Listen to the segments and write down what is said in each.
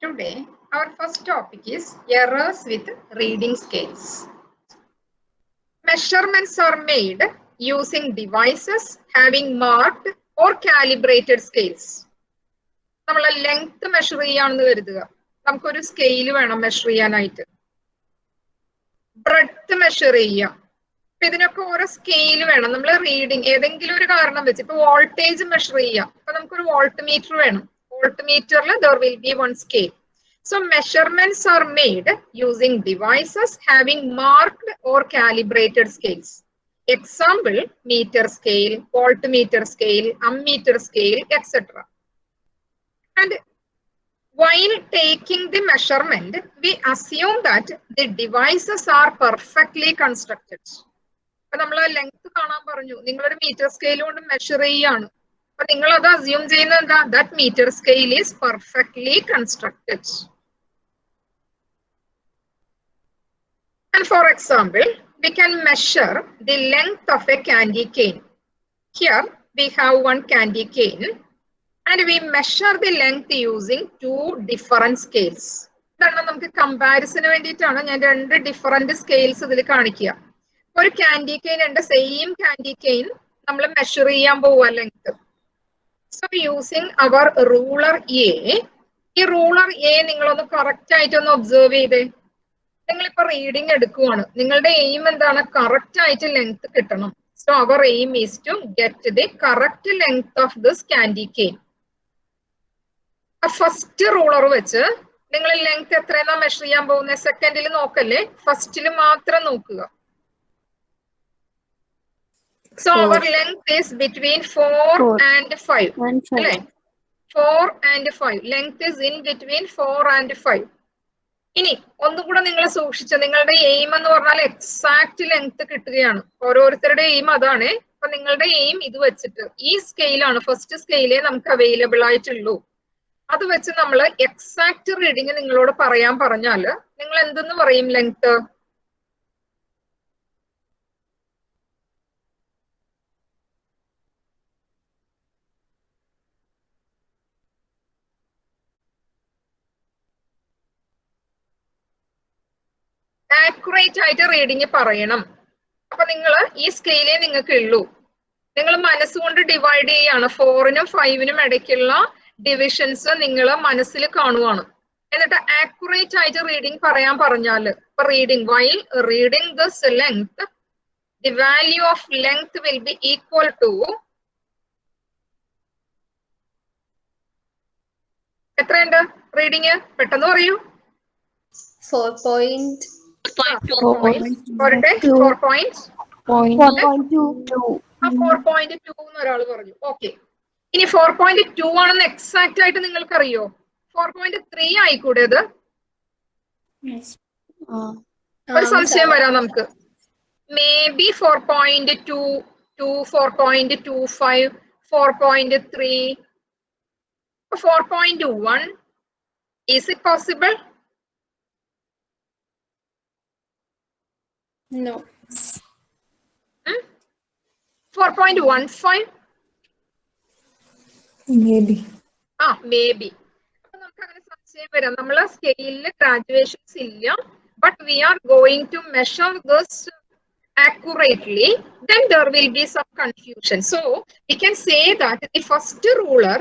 Today, our first topic is errors with reading scales. Measurements are made using devices having marked or calibrated scales. നമ്മളെ length measure ചെയ്യാണെന്ന് കരുതുക. നമുക്കൊരു scale വേണം measure ചെയ്യാനായിട്ട്. Breadth measure ചെയ്യാം. ഇതിനൊക്കെ ഓരോ scale വേണം. നമ്മൾ റീഡിങ് ഏതെങ്കിലും ഒരു കാരണം വെച്ച് ഇപ്പൊ വോൾട്ടേജ് മെഷർ ചെയ്യാം. അപ്പൊ നമുക്കൊരു വോൾട്ട് മീറ്റർ വേണം. വോൾട്ട് മീറ്ററിൽ there will be one scale. So measurements are made using devices having marked or calibrated scales. Example, meter scale, voltmeter scale, ammeter scale, etc. And while taking the measurement, we assume that the devices are perfectly constructed. അപ്പൊ നമ്മൾ length കാണാൻ പറഞ്ഞു. നിങ്ങളൊരു metre scale കൊണ്ട് measure ചെയ്യാണ്. അപ്പൊ നിങ്ങൾ അത് അസ്യൂം ചെയ്യുന്നത് എന്താ? That metre scale is perfectly constructed. And for example, we can measure the length of a candy cane. Here we have one candy cane and we measure the length using two different scales. ഇതാണ് നമുക്ക് കമ്പാരിസന് വേണ്ടിയിട്ടാണ് ഞാൻ രണ്ട് different scales ഇതിൽ കാണിക്കുക. ഒരു candy cane ഉണ്ട്, same candy cane നമ്മൾ മെഷർ ചെയ്യാൻ പോവുക length. So using our ruler A. ഈ റൂളർ എ നിങ്ങളൊന്ന് കറക്റ്റ് ആയിട്ടൊന്ന് ഒബ്സർവ് ചെയ്തേ. നിങ്ങളിപ്പോ റീഡിങ് എടുക്കുവാണ്. നിങ്ങളുടെ എയിം എന്താണ്? കറക്റ്റ് ആയിട്ട് ലെങ്ത് കിട്ടണം. So our aim is to get the correct length of this candy cane. First ruler വെച്ച് നിങ്ങൾ ലെങ്ത് എത്രയെന്നാ മെഷർ ചെയ്യാൻ പോകുന്നത്? സെക്കൻഡിൽ നോക്കല്ലേ, ഫസ്റ്റിൽ മാത്രം നോക്കുക. So our length is between 4 and 5. അല്ലേ? 4 and 5. Length is in between 4 and 5. ഇനി ഒന്നുകൂടെ നിങ്ങൾ സൂക്ഷിച്ച, നിങ്ങളുടെ എയിം എന്ന് പറഞ്ഞാൽ എക്സാക്ട് ലെങ്ത് കിട്ടുകയാണ്. ഓരോരുത്തരുടെ എയിം അതാണ്. അപ്പൊ നിങ്ങളുടെ എയിം ഇത് വെച്ചിട്ട് ഈ സ്കെയിലാണ്, ഫസ്റ്റ് സ്കെയിലേ നമുക്ക് അവൈലബിൾ ആയിട്ടുള്ളൂ. അത് വെച്ച് നമ്മൾ എക്സാക്ട് റീഡിങ് നിങ്ങളോട് പറയാൻ പറഞ്ഞാല് നിങ്ങൾ എന്തെന്ന് പറയും? ലെങ്ത് ആക്യുറേറ്റ് ആയിട്ട് റീഡിങ് പറയണം. അപ്പൊ നിങ്ങൾ ഈ സ്കെയിലേ നിങ്ങൾക്ക് ഉള്ളൂ. നിങ്ങൾ മനസ്സുകൊണ്ട് ഡിവൈഡ് ചെയ്യാണ്. 4നും 5നും ഇടയ്ക്കുള്ള ഡിവിഷൻസ് നിങ്ങൾ മനസ്സിൽ കാണുവാണ്. എന്നിട്ട് ആക്യുറേറ്റ് ആയിട്ട് റീഡിങ് പറയാൻ പറഞ്ഞാല് ഇപ്പൊ reading while reading this length, the value of length will be equal to എത്രയുണ്ട് റീഡിങ്? പെട്ടെന്ന് പറയൂ. 4.2. 4.2 എന്ന് ഒരാൾ പറഞ്ഞു. ഓക്കെ, ഇനി 4.2 ആണെന്ന് എക്സാക്ട് ആയിട്ട് നിങ്ങൾക്ക് അറിയോ? 4.3 ആയിക്കൂടെ അത്? ഒരു സംശയം വരാം നമുക്ക്. May be 4.2, 4.25, 4.3, 4.1. Is it possible? No. 4.15? Maybe. Maybe. അപ്പൊ നമുക്ക് അങ്ങനെ സംശയം വരാം. നമ്മളെ സ്കെയിലില് ഗ്രാജുവേഷൻസ് ഇല്ല, but we are going to measure this accurately, then there will be some confusion. So we can say that the first ruler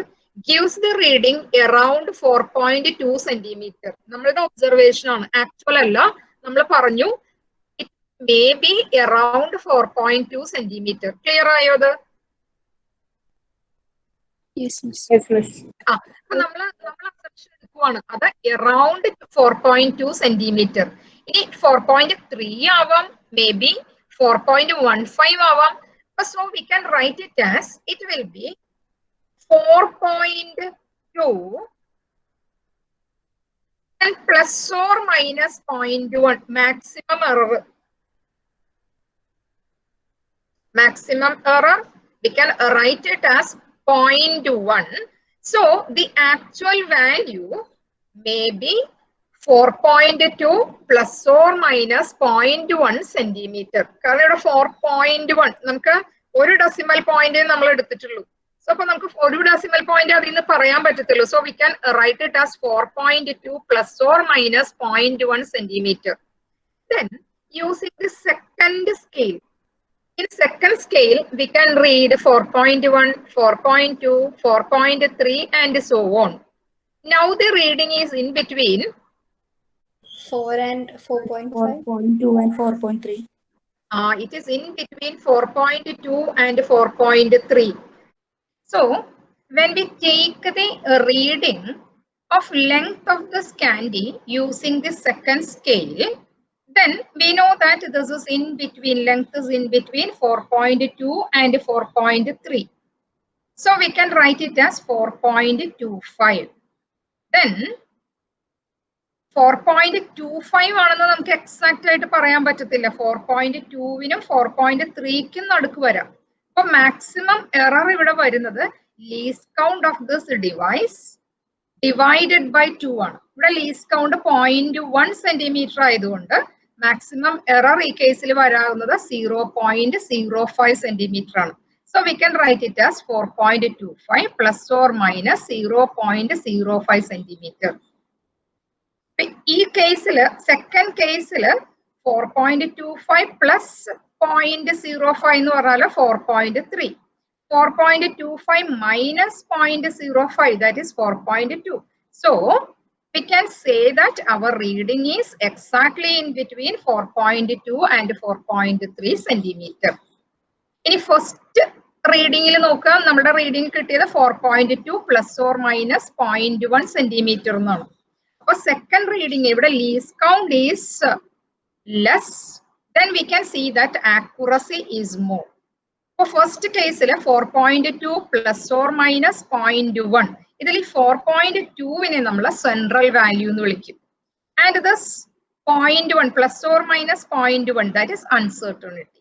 gives the reading around 4.2 centimeter. നമ്മളുടെ observation ആണ്, actual അല്ല. നമ്മൾ പറഞ്ഞു it may be around 4.2 centimeter. Clear ആയോ അത്? അപ്പൊ നമ്മൾ assumption എടുക്കുവാണ് അത് around 4.2 centimeter. ഇനി 4.3 ആവാം, മേ ബി 4.15 ആവാം. So we can write it as it will be 4.2 and plus or minus 0.1 maximum error. Maximum error, we can write it as 0.1. So the actual value may be 4.2 plus or minus 0.1 centimeter. കാരണം ഇവിടെ 4.1 നമുക്ക് ഒരു decimal point നമ്മൾ എടുത്തിട്ടുള്ളൂ. So appo namukku oru decimal point adinu parayan pattathillu. So we can write it as 4.2 plus or minus 0.1 centimeter. Then using the second scale. In second scale, we can read 4.1, 4.2, 4.3 and so on. Now the reading is in between 4 and 4.5. 4.2 and 4.3. It is in between 4.2 and 4.3. So when we take the reading of length of the scandi using the second scale, then we know that this is in between, length is in between 4.2 and 4.3. So we can write it as 4.25. Then 4.25 ആണെന്ന് നമുക്ക് exact ആയിട്ട് പറയാൻ പറ്റത്തില്ല. 4.2നും 4.3ക്കും നടുക്ക് വരാം. അപ്പൊ maximum error ഇവിടെ വരുന്നത് least count of this device divided by 2 ആണ്. ഇവിടെ ലീസ്റ്റ് കൗണ്ട് 0.1 സെന്റിമീറ്റർ ആയതുകൊണ്ട് മാക്സിമം എറർ ഈ കേസിൽ വരാവുന്നത് 0.05 സെന്റിമീറ്റർ ആണ്. So we can write it as 4.25 plus or minus 0.05 centimeter. ഈ കേസിൽ സെക്കൻഡ് കേസിൽ 4.25 പ്ലസ് 0.05 എന്ന് പറഞ്ഞാൽ 4.3. 4.25 minus 0.05, that is 4.2. So we can say that our reading is exactly in between 4.2 and 4.3 centimeter. ഇനി ഫസ്റ്റ് റീഡിങ്ങിൽ നോക്കാം, നമ്മുടെ റീഡിംഗ് കിട്ടിയത് 4.2 പ്ലസ് ഓർ മൈനസ് 0.1 സെന്റിമീറ്റർ എന്നാണ്. അപ്പൊ സെക്കൻഡ് റീഡിംഗ് ഇവിടെ least count is less, then we can see that accuracy is more. അപ്പൊ first കേസിൽ 4.2 plus or minus 0.1, ഇതിൽ 4.2വിനെ നമ്മൾ സെൻട്രൽ വാല്യൂ എന്ന് വിളിക്കും. And this 0.1 plus or minus 0.1, that is uncertainty.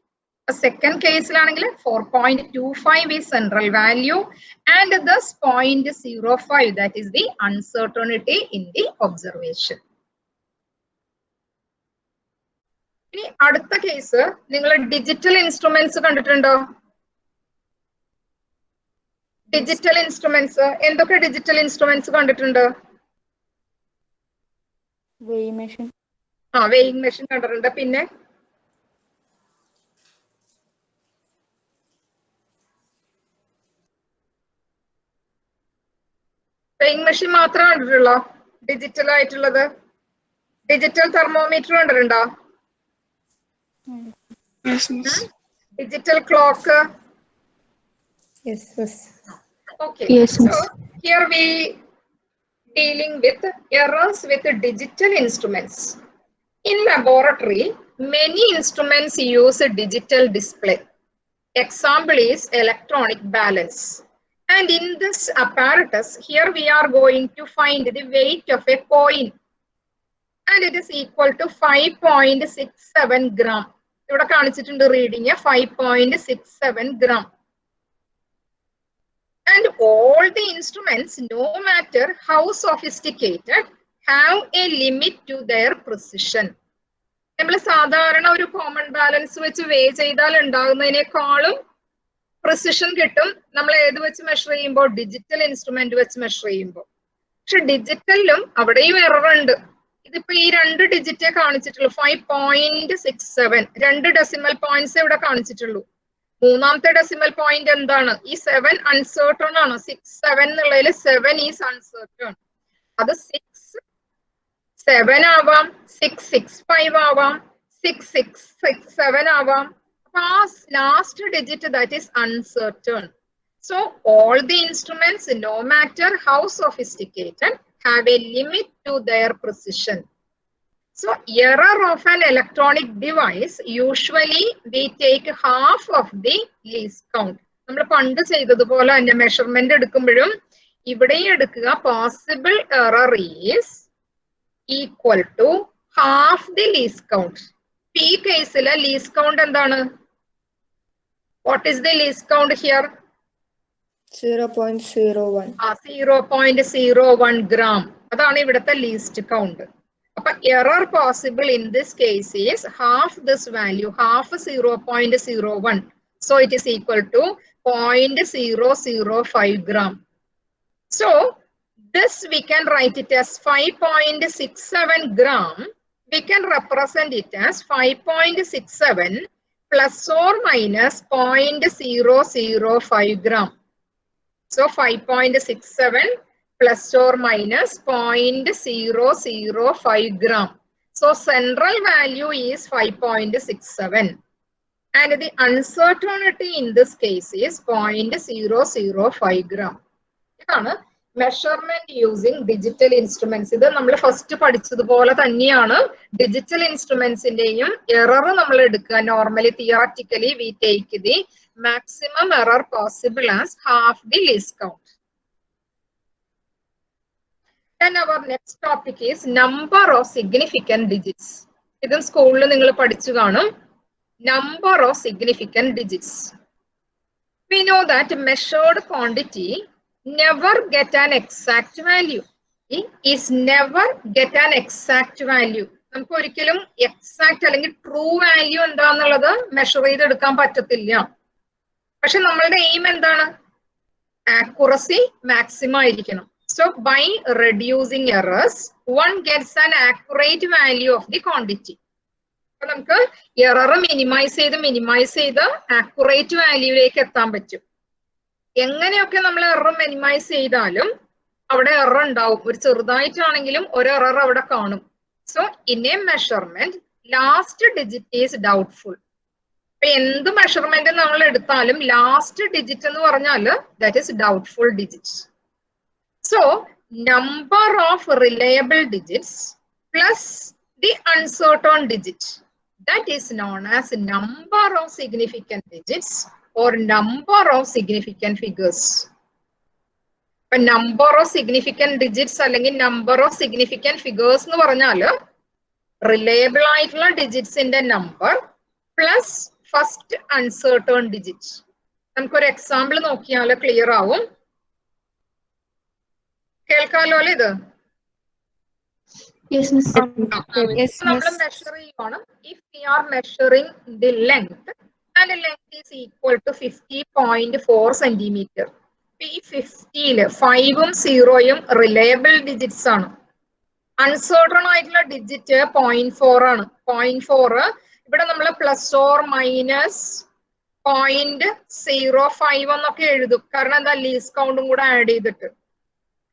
Second case lanengil 4.25 is central value and thus 0.05, that is the uncertainty in the observation. ഇനി അടുത്ത case നിങ്ങൾ digital instruments കണ്ടിട്ടുണ്ടോ? Digital instruments എന്തൊക്കെ digital instruments കണ്ടിട്ടുണ്ട്? Weighing machine. Weighing machine കണ്ടിട്ടുണ്ട്. പിന്നെ weighing machine മാത്രം കണ്ടിട്ടുള്ളോ digital ആയിട്ടുള്ളത്? ഡിജിറ്റൽ തെർമോമീറ്റർ കണ്ടിട്ടുണ്ടോ? Digital clock? Yes, yes. Okay. Yes, So yes. here we dealing with errors with digital instruments. In laboratory, many instruments use a digital display. Example is electronic balance. And in this apparatus, here we are going to find the weight of a coin. And it is equal to 5.67 gram. ഇവിടെ കാണിച്ചിട്ടുണ്ട് reading 5.67 gram. And all the instruments, no matter how sophisticated, have a limit to their precision. നമ്മൾ സാധാരണ ഒരു common balance വെച്ച് വേ ചെയ്താൽ ഉണ്ടാകുന്നതിനേക്കാളും precision കിട്ടും നമ്മൾ ഏത് വെച്ച് മെഷർ ചെയ്യുമ്പോൾ, ഡിജിറ്റൽ ഇൻസ്ട്രുമെന്റ് വെച്ച് മെഷർ ചെയ്യുമ്പോൾ. പക്ഷെ ഡിജിറ്റലിലും അവിടെയും എറർ ഉണ്ട്. ഇതിപ്പോ ഈ 2 ഡിജിറ്റേ കാണിച്ചിട്ടുള്ളൂ, 5.67, 2 ഡെസിമൽ പോയിന്റ്സ് ഇവിടെ കാണിച്ചിട്ടുള്ളൂ. മൂന്നാമത്തെ ഡെസിമൽ പോയിന്റ് എന്താണ്? ഈ 7 അൺസേർട്ടൺ ആണ്. 6-7 എന്നുള്ളതിൽ 7 ഈസ് അൺസേർട്ടൺ. അത് 6-7 ആവാം, 6-6-5 ആവാം, 6-6-6-7 ആവാം. Last digit, that is uncertain. So all the instruments, no matter how sophisticated, have a limit to their precision. So error of an electronic device, usually we take half of the least count. നമ്മൾ പണ്ട് ചെയ്തതുപോലെ തന്നെ measurement എടുക്കുമ്പോഴും ഇവിടെയും എടുക്കുക. Possible error is equal to half the least count. ഈ കേസിൽ least count എന്താണ്? What is the least count here? 0.01. 0.01 gram. അതാണ് ഇവിടുത്തെ ലീസ്റ്റ് കൗണ്ട്. അപ്പൊ error possible in this case is half this value, half 0.01. So it is equal to 0.005 gram. So this we can write it as 5.67 gram. We can represent it as 5.67 plus or minus 0.005 gram. So 5.67 plus or minus 0.005 gram. So central value is 5.67. And the uncertainty in this case is 0.005 gram. Measurement using digital instruments. This we first digital instruments error normally theoretically we take the maximum error possible as half the least count. Then our next topic is number of significant digits. This is school number of significant digits. We know that measured quantity never get an exact value. It is never get an exact value. Exact true value measure aim accuracy maximum. So by reducing errors, one gets an accurate value of the quantity. Error minimize the accurate value. എങ്ങനെയൊക്കെ നമ്മൾ error minimise ചെയ്താലും അവിടെ error ഉണ്ടാവും. ഒരു ചെറുതായിട്ടാണെങ്കിലും ഒരു error അവിടെ കാണും. So in A measurement last digit is doubtful. ഇപ്പൊ എന്ത് മെഷർമെന്റ് നമ്മൾ എടുത്താലും ലാസ്റ്റ് ഡിജിറ്റ് എന്ന് പറഞ്ഞാൽ that is doubtful digits. So number of reliable digits plus the uncertain digit that is known as number of significant digits or number of significant figures. A number of significant digits അല്ലെങ്കിൽ number of significant figures എന്ന് പറഞ്ഞാൽ reliable ആയിട്ടുള്ള digits ന്റെ number plus first uncertain digit. നമുക്കൊരു example നോക്കിയാൽ clear ആവും. കേൾക്കാലോ അല്ലേ ഇത്? Yes, miss. നമ്മൾ മെഷർ ചെയ്യണം. If we are measuring the length and the length is equal to 50.4 centimeter. ഈ 50 5ഉം 0യും reliable digits ആണ്. Uncertain ആയിട്ടുള്ള ഡിജിറ്റ് 0.4 ആണ്. 0.4 ഇവിടെ നമ്മൾ പ്ലസ് ഓർ മൈനസ് 0.05 എന്നൊക്കെ എഴുതും. കാരണം എന്താ ലീസ്റ്റ് കൗണ്ടും കൂടെ ആഡ് ചെയ്തിട്ട്.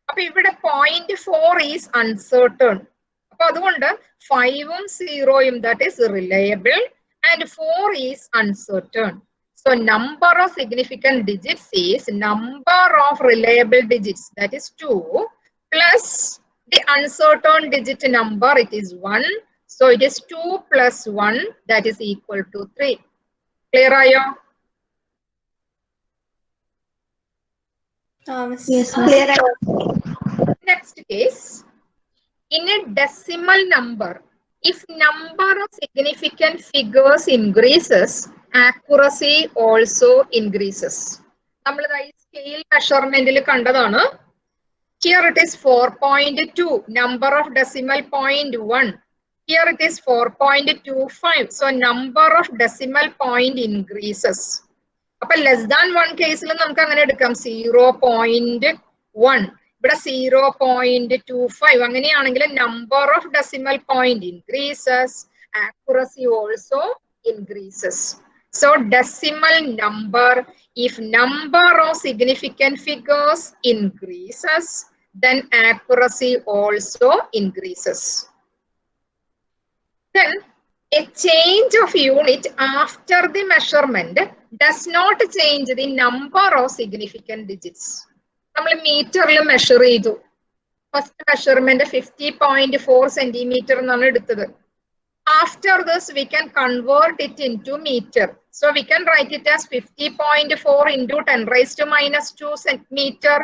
അപ്പൊ ഇവിടെ 0.4 ഈസ് അൺസർട്ടൺ. അപ്പൊ അതുകൊണ്ട് 5ഉം 0യും that is reliable and 4 is uncertain. So number of significant digits is number of reliable digits, that is 2, plus the uncertain digit number, it is 1. So it is 2 plus 1, that is equal to 3. Clear are you? Yes, Clear. Next case, in a decimal number, if number of significant figures increases, accuracy also increases. നമ്മൾ ഈ scale മെഷർമെന്റിൽ കണ്ടതാണ്. Here it is 4.2, number of decimal 0.1. Here it is 4.25. So number of decimal point increases. അപ്പൊ less than 1 കേസിൽ നമുക്ക് അങ്ങനെ എടുക്കാം 0.1. ഇവിടെ 0.25 അങ്ങനെയാണെങ്കിൽ number of decimal point increases, accuracy also increases. So decimal number, if number of significant figures increases, then accuracy also increases. Then a change of unit after the measurement does not change the number of significant digits. നമ്മൾ മീറ്ററിൽ measure ചെയ്തു. First measurement 50.4 centimetre എന്നാണ് എടുത്തത്. After this, we can convert it into meter. So we can write it as 50.4 into 10 raised to minus 2 centimeter,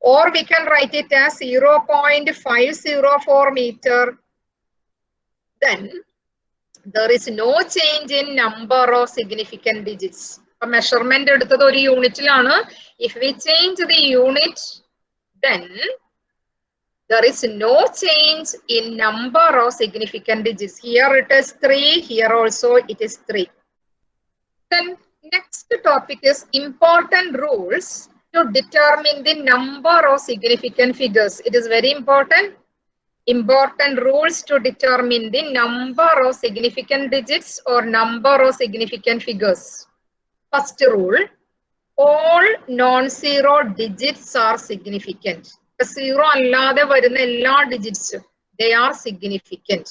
or we can write it as 0.504 meter. Then there is no change in number of significant digits. Measurement എടുത്തത് ഒരു യൂണിറ്റിലാണ്. If we change the unit, then there is no change in number of significant digits. Here it is 3, here also it is 3. Then Next topic is important rules to determine the number of significant figures. It is very important. Important rules to determine the number of significant digits or number of significant figures. First rule, all non-zero digits are significant. Zero allade varuna ella digits, they are significant.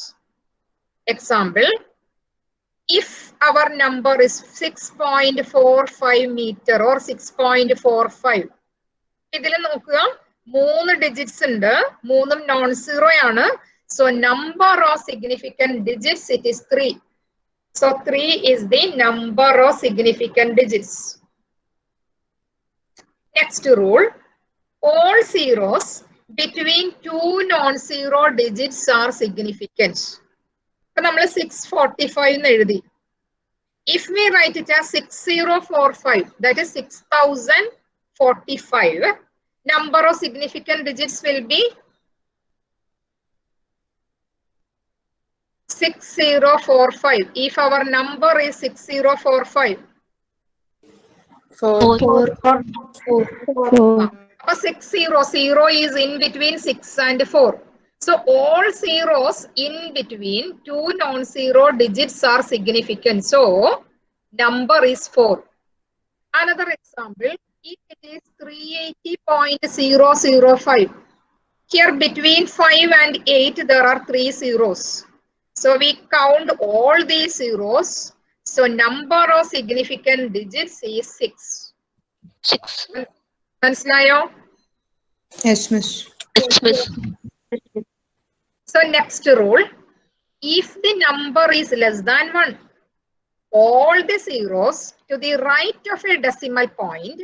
Example, if our number is 6.45 meter or 6.45, ഇതിൽ നോക്കുക 3 digits ഉണ്ട്, 3 non-zero ആണ്. So number of significant digits, it is 3. So 3 is the number of significant digits. Next rule, all zeros between 2 non-zero digits are significant. So നമ്മൾ 645 എന്ന് എഴുതി. If we write it as 6045, that is 6045, number of significant digits will be 6045. If our number is 6045, 4. 600 is in between 6 and 4. So all zeros in between 2 non-zero digits are significant. So number is 4. Another example, if it is 380.005, here between 5 and 8 there are 3 zeros. So we count all these zeros. So number of significant digits is 6. 6. മനസ്സിലായോ? Yes, miss. So next rule, if the number is less than 1, all the zeros to the right of a decimal point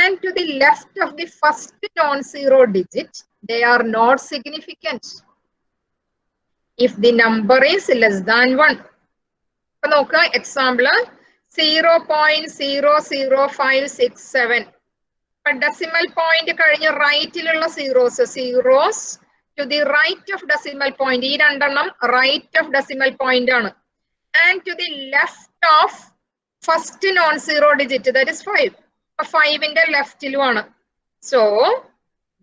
and to the left of the first non-zero digit, they are not significant. If the number is less than 1. So നോക്കുക, example 0.00567. Decimal point കഴിഞ്ഞ് റൈറ്റിലുള്ള zeros to the right of decimal point, ഈ രണ്ടെണ്ണം right of decimal point ആണ്, and to the left of first non-zero digit, that is 5. 5ന്റെ ലെഫ്റ്റിലുമാണ്. So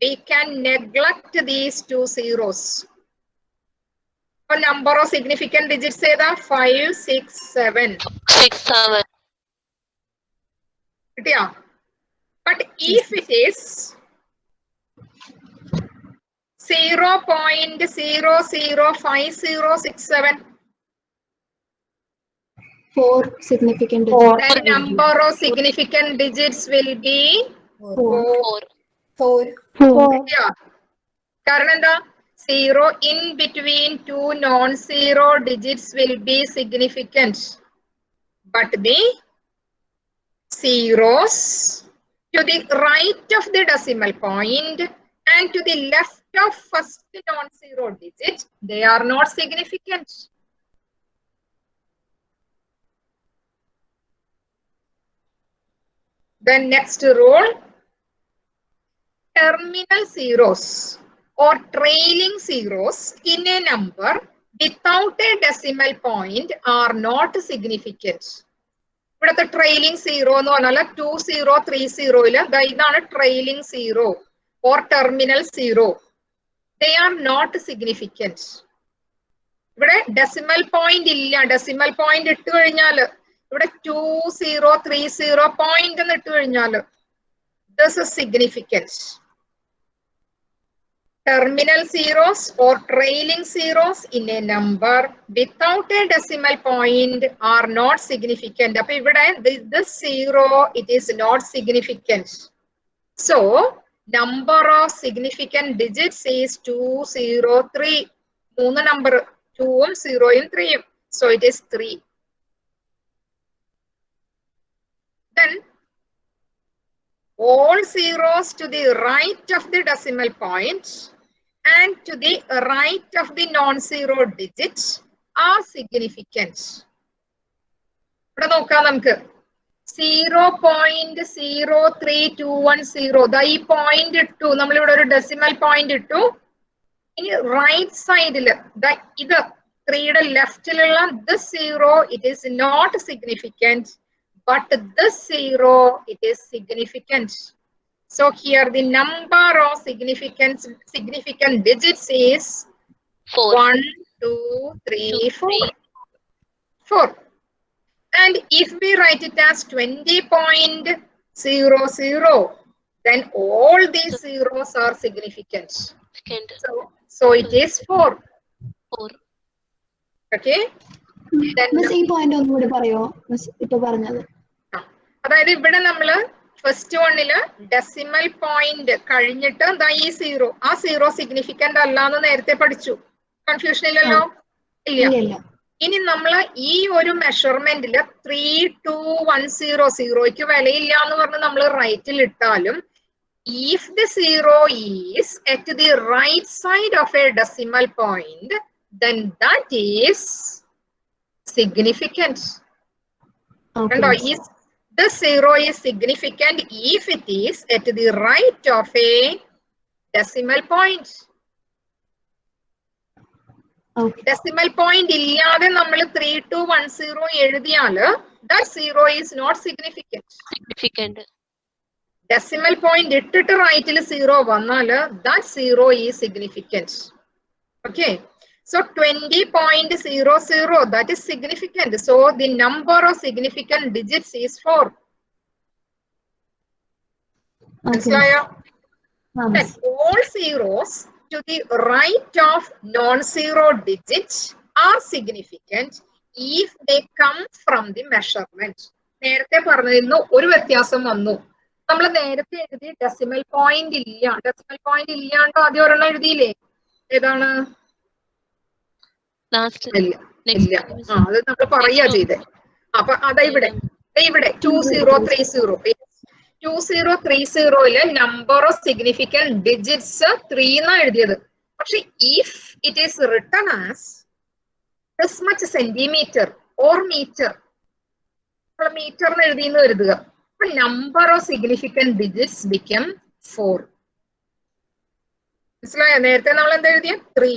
we can neglect these 2 zeros. Number of significant digits ഏതാ? 5, 6, 7. 6, 7. കിട്ടിയാ? But if it is 0.005067, 4 significant Four. digits. then number of significant digits will be 4. 4. Yeah. കാരണം എന്താ? 0 in between 2 non-zero digits will be significant. But the zeros to the right of the decimal point and to the left of first non-zero digit, they are not significant. Then next rule, terminal zeros or trailing zeros in a number without a decimal point are not significant. ഇവിടുത്തെ trailing zero എന്ന് പറഞ്ഞാൽ 2030 ഇതാണ് trailing zero or terminal zero. They are not significant. ഇവിടെ decimal point ഇല്ല. Decimal point ഇട്ട് കഴിഞ്ഞാൽ ഇവിടെ 2030 point എന്ന് ഇട്ട് കഴിഞ്ഞാൽ this is significant. Terminal zeros or trailing zeros in a number without a decimal point are not significant. Appo ivide this zero, it is not significant. So number of significant digits is 203. മൂന്ന് number 2ഉം 0ഉം 3ഉം. So it is 3. Then all zeros to the right of the decimal point and to the right of the non-zero digit are significant. ഇവിടെ നോക്കാം നമുക്ക് 0.03210. ഈ point ഇട്ടു, നമ്മളിവിടെ ഒരു decimal point ഇട്ടു. ഇനി റൈറ്റ് സൈഡിൽ ഇത് 3യുടെ ലെഫ്റ്റിലുള്ള this zero, it is not significant, but this 0, it is significant. So here the number of significant digits is 4. 1, 2, 3, 4. 4. And if we write it as 20.00, then all these zeros are significant. Second. So it is 4. 4. Okay. Then miss ഈ point ഒന്നുകൂടി പറയോ miss ഇപ്പൊ പറഞ്ഞത്? അതായത് ഇവിടെ നമ്മള് first വണ്ണില് decimal point കഴിഞ്ഞിട്ട് എന്താ ഈ 0, ആ 0 സിഗ്നിഫിക്കന്റ് അല്ല എന്ന് നേരത്തെ പഠിച്ചു. കൺഫ്യൂഷൻ ഇല്ലല്ലോ? ഇല്ല. ഇനി നമ്മള് ഈ ഒരു മെഷർമെന്റില് 3210 വിലയില്ല എന്ന് പറഞ്ഞ് നമ്മൾ റൈറ്റിൽ ഇട്ടാലും if the 0 is at the right side of a decimal point, then that is significant. And the 0 is significant if it is at the right of a decimal point. Decimal point illade nammal 3210 ezhudiyal that 0 is not significant. Decimal point ittittu right il 0 vannal that 0 is significant. Okay. So 20.00, that is significant. So the number of significant digits is 4. Okay. Then all zeros to the right of non-zero digits are significant if they come from the measurement. നേരത്തെ പറഞ്ഞിരുന്നു ഒരു വ്യത്യാസം വന്നു. നമ്മൾ നേരത്തെ എഴുതി decimal point ഇല്ല. Decimal point ഇല്ലാണ്ട് ആദ്യം ഒരെണ്ണം എഴുതിയില്ലേ? ഏതാണ്? ഇല്ല. അത് നമ്മൾ പറയാ ചെയ്തേ. അപ്പൊ അതാ ഇവിടെ 2030 നമ്പർ ഓഫ് സിഗ്നിഫിക്കന്റ് ഡിജിറ്റ്സ് 3 എന്നാ എഴുതിയത്. പക്ഷെ if it is written as this much centimetre or metre, metre എന്ന് എഴുതിയെന്ന് കരുതുക. അപ്പൊ number of significant digits become 4. മനസ്സിലായോ? നേരത്തെ നമ്മൾ എന്താ എഴുതിയ 3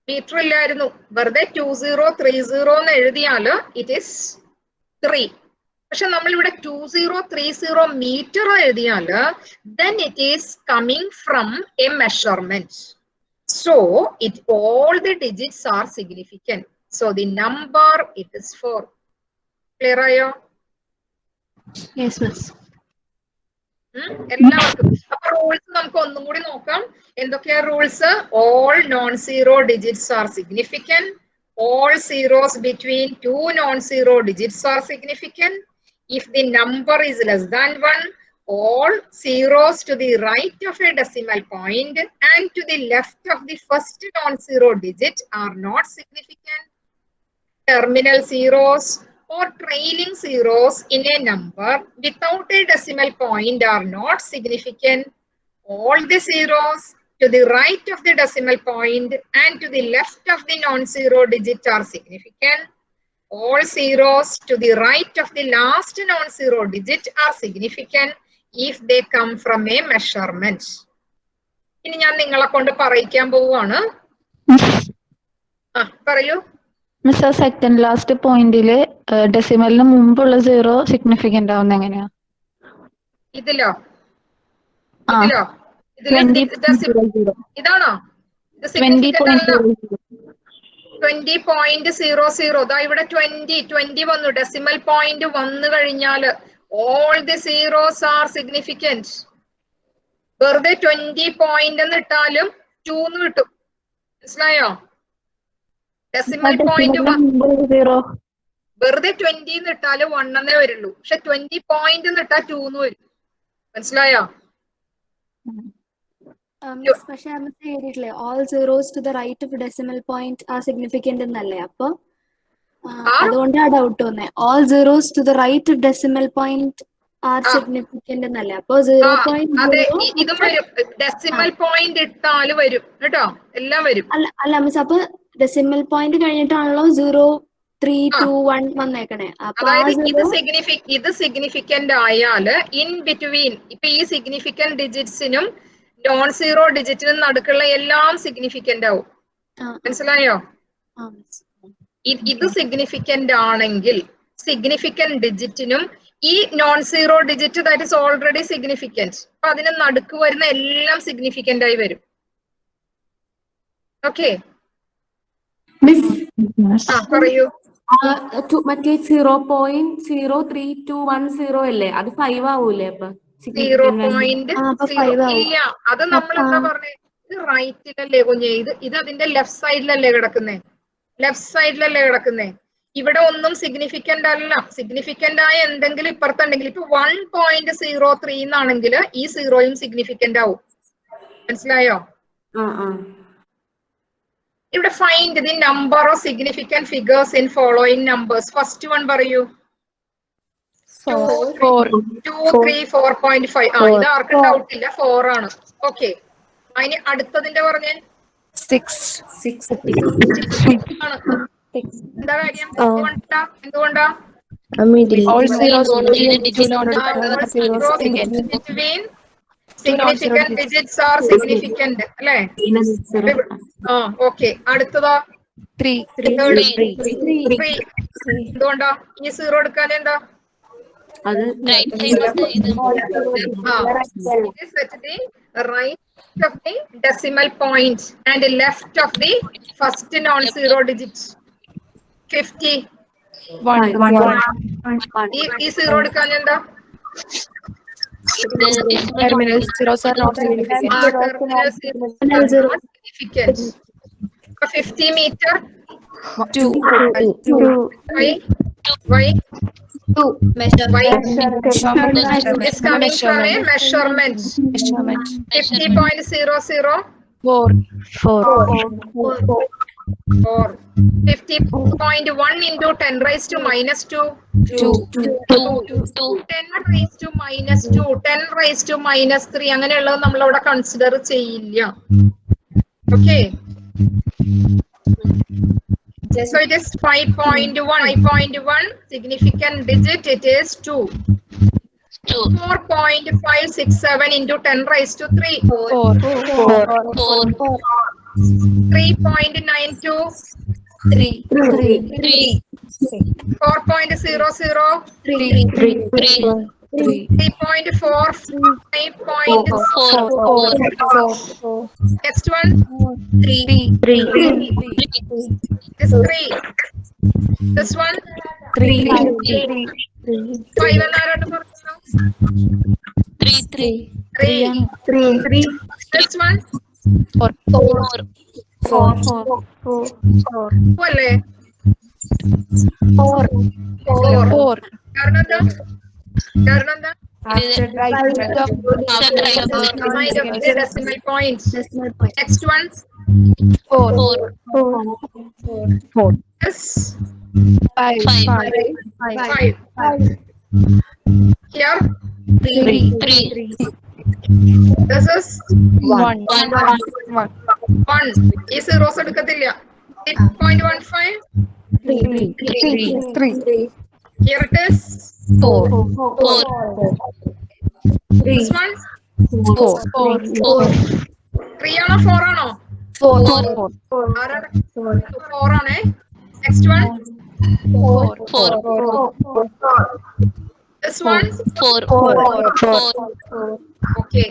മീറ്റർ ഇല്ലായിരുന്നു. വെറുതെ 2030 എന്ന് എഴുതിയാല് ഇറ്റ് ഈസ് 3. പക്ഷെ നമ്മൾ ഇവിടെ 2030 metre എഴുതിയാല് then it is coming from a measurement. So all the digits are significant. So the number it is 4. Clear ആയോ? Yes, miss. എല്ലാവർക്കും അപ്പൊ റൂൾസ് നമുക്ക് ഒന്നും കൂടി നോക്കാം. എന്തൊക്കെയാ rules? all non-zero digits are significant. All zeros between two non-zero digits are significant. If the number is less than 1, all zeros to the right of a decimal point and to the left of the first non-zero digit are not significant. Terminal zeros or trailing zeros in a number without a decimal point are not significant. All the zeros to the right of the decimal point and to the left of the non-zero digit are significant. All zeros to the right of the last non-zero digit are significant if they come from a measurement. ഇനി ഞാൻ നിങ്ങളെ കൊണ്ട് പറയിക്കാൻ പോവുകയാണ്. പറയൂ. Miss, second last പോയിന്റില് ഡെസിമലിന് മുമ്പുള്ള 0 significant ആവുന്ന എങ്ങനെയാ? ഇതിലോ? ഇതാണോ? 20.00. ദാ ഇവിടെ 20 വന്നു. ഡെസിമൽ പോയിന്റ് വന്നു കഴിഞ്ഞാൽ all the zeros are significant. വെറുതെ 20 പോയിന്റ് എന്ന് ഇട്ടാലും 2 എന്ന് കിട്ടും. മനസ്സിലായോ? ഡെസിമൽ പോയിന്റ് വെറുതെ 20 എന്ന് ഇട്ടാല് 1 എന്നേ വരുള്ളൂ. പക്ഷെ 20 പോയിന്റ് എന്ന് ഇട്ടാൽ 2 എന്ന് വരും. മനസ്സിലായോ? പക്ഷെ നമുക്ക് എഴുതിയിട്ടില്ലേ all zeros to the right of decimal point are significant എന്നല്ലേ? അപ്പൊ അതുകൊണ്ടാ ഡൗട്ട് വന്നേ. all zeros to the right of decimal point are significant എന്നല്ലേ? അപ്പൊ 0.0 ഇതും വരും. ഡെസിമൽ പോയിന്റ് ഇട്ടാല് വരും കേട്ടോ, എല്ലാം വരും. അല്ല മിസ്, അപ്പൊ ഡെസിമൽ പോയിന്റ് കഴിഞ്ഞിട്ടാണല്ലോ 0, 3, 2, 1 വന്നേക്കണേ. അതായത് ഇത് സിഗ്നിഫിക്കന്റ് ആയാല് ഇൻ ബിറ്റ്വീൻ ഇപ്പൊ ഈ സിഗ്നിഫിക്കന്റ് ഡിജിറ്റ്സിനും നോൺ സീറോ ഡിജിറ്റിനും നടുക്കുള്ള എല്ലാം സിഗ്നിഫിക്കന്റ് ആവും. മനസ്സിലായോ? ഇത് സിഗ്നിഫിക്കന്റ് ആണെങ്കിൽ സിഗ്നിഫിക്കന്റ് ഡിജിറ്റിനും ഈ non zero digit that is already significant. അപ്പൊ അതിന് നടുക്ക് വരുന്ന എല്ലാം സിഗ്നിഫിക്കന്റ് ആയി വരും. ഓക്കെ, പറയൂ. മറ്റേ 0.03210 അല്ലേ, അത് 5 ആവൂലേ? അപ്പൊ 0.0 ഇല്ല, അത് നമ്മൾ എന്താ പറഞ്ഞേ, ഇത് റൈറ്റിലല്ലേ കുഞ്ഞെ, ഇത് അതിന്റെ ലെഫ്റ്റ് സൈഡിലല്ലേ കിടക്കുന്നേ, ലെഫ്റ്റ് സൈഡിലല്ലേ കിടക്കുന്നേ. ഇവിടെ ഒന്നും സിഗ്നിഫിക്കന്റ് അല്ല. സിഗ്നിഫിക്കന്റ് ആയ എന്തെങ്കിലും ഇപ്പുറത്തുണ്ടെങ്കിൽ, ഇപ്പൊ 1.03 എന്നാണെങ്കിൽ ഈ സീറോയും സിഗ്നിഫിക്കന്റ് ആവും. മനസ്സിലായോ? ഇവിടെ find the number of significant figures in following numbers. First one പറയൂ. 2, 3, 4.5. ഇത് ആർക്കും ഡൗട്ട് ഇല്ല, 4 ആണ്. ഓക്കെ, അതിന് അടുത്തതിന്റെ പറഞ്ഞേ 6 ആണ്. എന്താ കാര്യം? എന്തുകൊണ്ടാ? Significant digits are significant, അല്ലേ? ഓക്കെ, അടുത്തതാ 3. എന്തുകൊണ്ടാ ഈ സീറോ എടുക്കാതെ? എന്താ? right of the decimal point and left of the first non-zero digit. 50. ഈ സീറോ എടുക്കാൻ എന്താ? terminal zeros are not significant. 50 meter 2. Why? Is coming from a measurement. 50.00 4. 50.1 into 10 raised to minus 2. 10 raised to minus 2. 10 raised to minus 3. അങ്ങനെയുള്ളത് നമ്മൾ അവിടെ consider ചെയ്യില്ല. Okay, so it is 5.1. 5.1 significant digit, it is 2. 4.567 into 10 raised to 3. 3.92. 4.00. 3.4. 5.4. Next one. 3. This 3. This one. 3. 5 എന്നാരോട് പറഞ്ഞു? 3. This one. 4 അല്ലേ? 4. കാരണം എന്താ? Decimal point. Next one. 4. Yes. 5. Here 3. This is 1. ഈ zeros എടുക്കത്തില്ല. 8.15. 3. Here it is 4. This one 4. 3 ആണോ 4 ആണോ? 4 ആണേ. Next one 4. This one 4. Okay.